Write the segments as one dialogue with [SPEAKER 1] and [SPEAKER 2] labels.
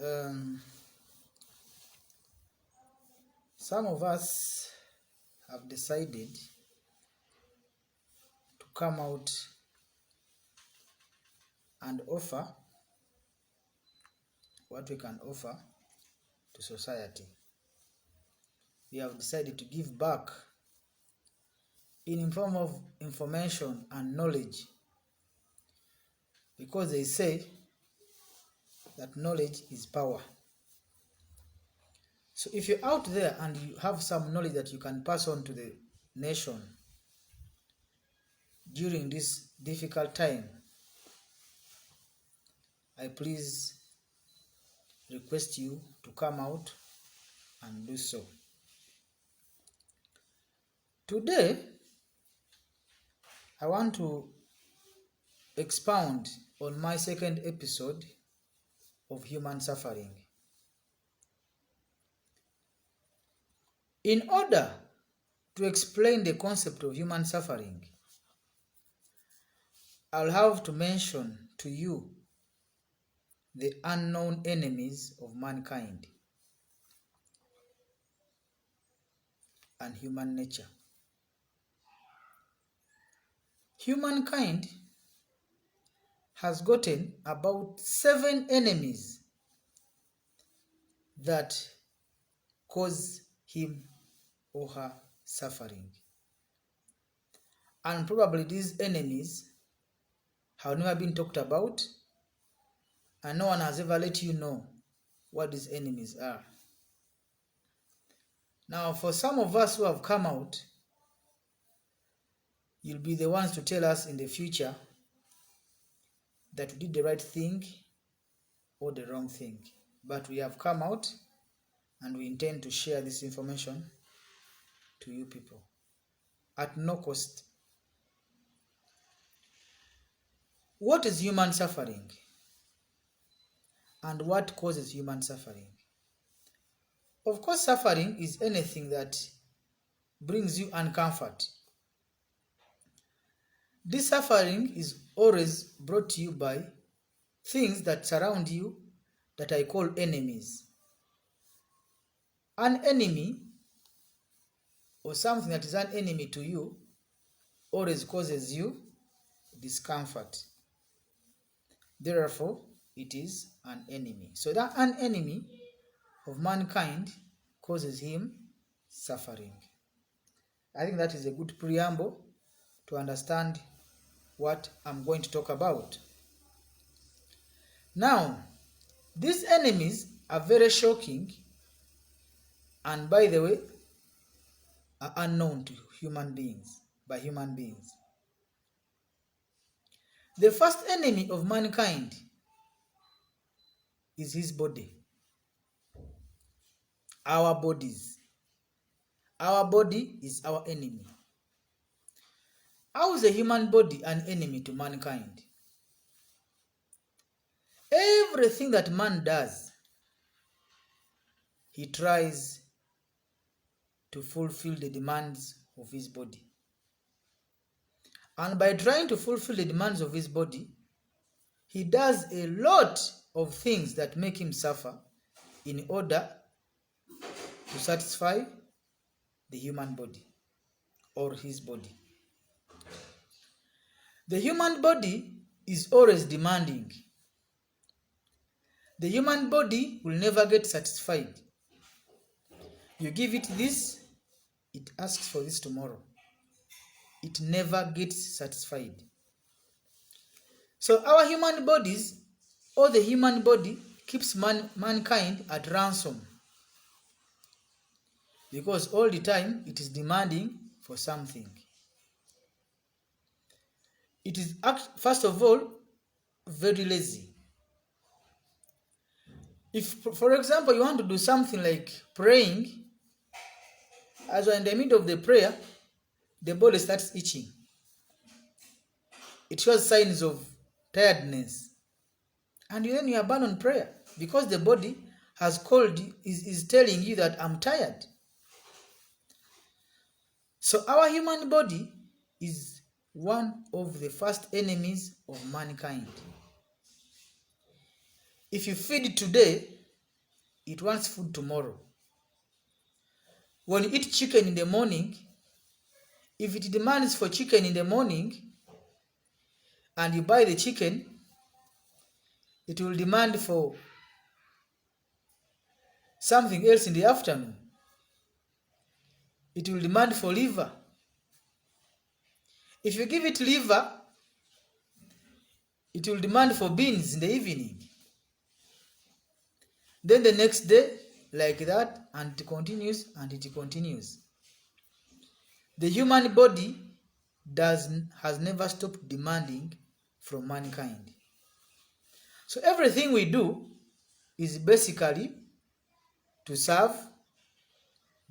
[SPEAKER 1] Um, some of us have decided to come out and offer what we can offer to society. We have decided to give back in form of information and knowledge, because they say that knowledge is power. So if you're out there and you have some knowledge that you can pass on to the nation during this difficult time, I please request you to come out and do so. Today, I want to expound on my second episode of human suffering. In order to explain the concept of human suffering, I'll have to mention to you the unknown enemies of mankind and human nature. Humankind has gotten about 7 enemies that cause him or her suffering. And probably these enemies have never been talked about, and no one has ever let you know what these enemies are. Now, for some of us who have come out, you'll be the ones to tell us in the future that we did the right thing or the wrong thing. But we have come out and we intend to share this information to you people at no cost. What is human suffering? And what causes human suffering? Of course, suffering is anything that brings you uncomfort. This suffering is always brought to you by things that surround you that I call enemies. An enemy, or something that is an enemy to you, always causes you discomfort. Therefore, it is an enemy. So that an enemy of mankind causes him suffering. I think that is a good preamble to understand what I'm going to talk about. Now, these enemies are very shocking and, by the way, are unknown to human beings, by human beings. The first enemy of mankind is his body. Our bodies. Our body is our enemy. How is a human body an enemy to mankind? Everything that man does, he tries to fulfill the demands of his body. And by trying to fulfill the demands of his body, he does a lot of things that make him suffer in order to satisfy the human body or his body. The human body is always demanding. The human body will never get satisfied. You give it this, it asks for this tomorrow. It never gets satisfied. So our human bodies, or the human body, keeps mankind at ransom, because all the time it is demanding for something. It is, first of all, very lazy. If, for example, you want to do something like praying, as you're in the middle of the prayer, the body starts itching. It shows signs of tiredness. And then you abandon prayer because the body has called you, is telling you that I'm tired. So our human body is one of the first enemies of mankind. If you feed today, it wants food tomorrow. When you eat chicken in the morning, if it demands for chicken in the morning and you buy the chicken, it will demand for something else in the afternoon. It will demand for liver. If you give it liver, it will demand for beans in the evening. Then the next day, like that, and it continues and it continues. The human body has never stopped demanding from mankind. So everything we do is basically to serve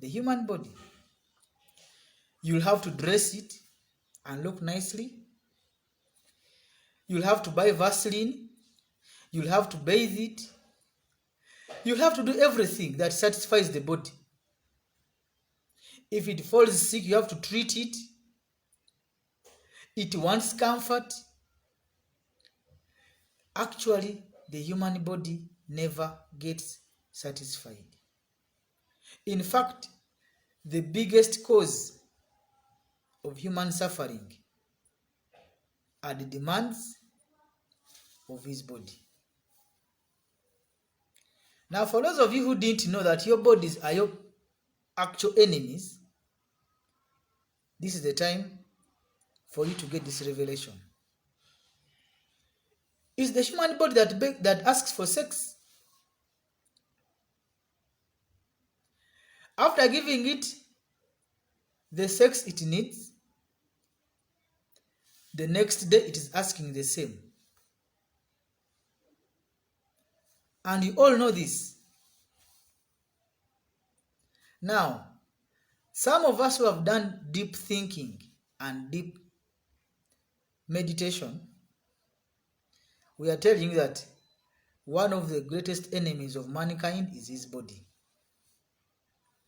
[SPEAKER 1] the human body. You'll have to dress it and look nicely. You'll have to buy Vaseline. You'll have to bathe it. You'll have to do everything that satisfies the body. If it falls sick, you have to treat it. It wants comfort. Actually, the human body never gets satisfied. In fact, the biggest cause of human suffering are the demands of his body. Now, for those of you who didn't know that your bodies are your actual enemies, this is the time for you to get this revelation. It's the human body that asks for sex. After giving it the sex it needs, the next day it is asking the same. And you all know this. Now, some of us who have done deep thinking and deep meditation, we are telling you that one of the greatest enemies of mankind is his body.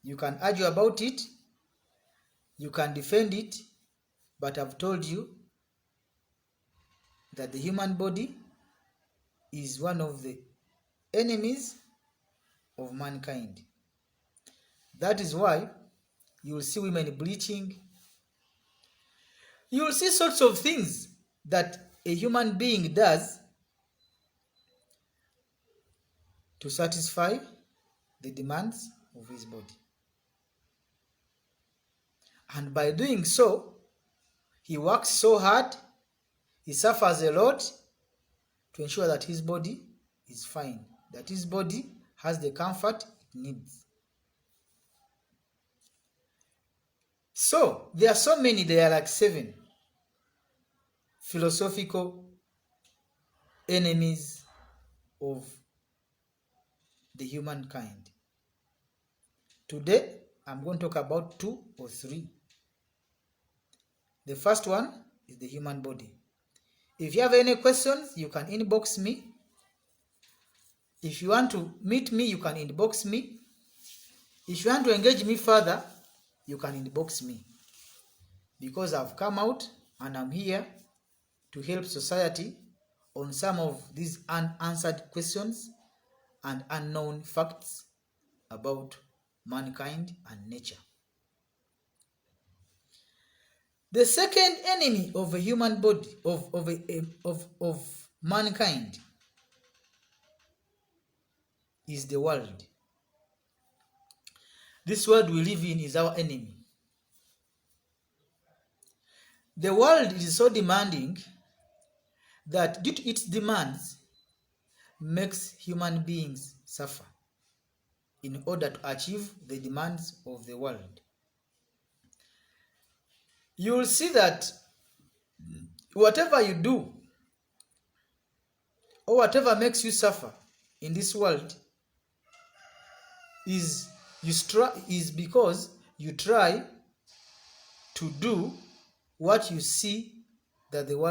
[SPEAKER 1] You can argue about it, you can defend it, but I've told you that the human body is one of the enemies of mankind. That is why you will see women bleaching. You will see sorts of things that a human being does to satisfy the demands of his body. And by doing so, he works so hard, he suffers a lot to ensure that his body is fine, that his body has the comfort it needs. So, there are so many, there are like 7 philosophical enemies of the humankind. Today, I'm going to talk about 2 or 3. The first one is the human body. If you have any questions, you can inbox me. If you want to meet me, you can inbox me. If you want to engage me further, you can inbox me. Because I've come out and I'm here to help society on some of these unanswered questions and unknown facts about mankind and nature. The second enemy of a human body, of mankind, is the world. This world we live in is our enemy. The world is so demanding that due to its demands makes human beings suffer in order to achieve the demands of the world. You will see that whatever you do or whatever makes you suffer in this world is because you try to do what you see that the world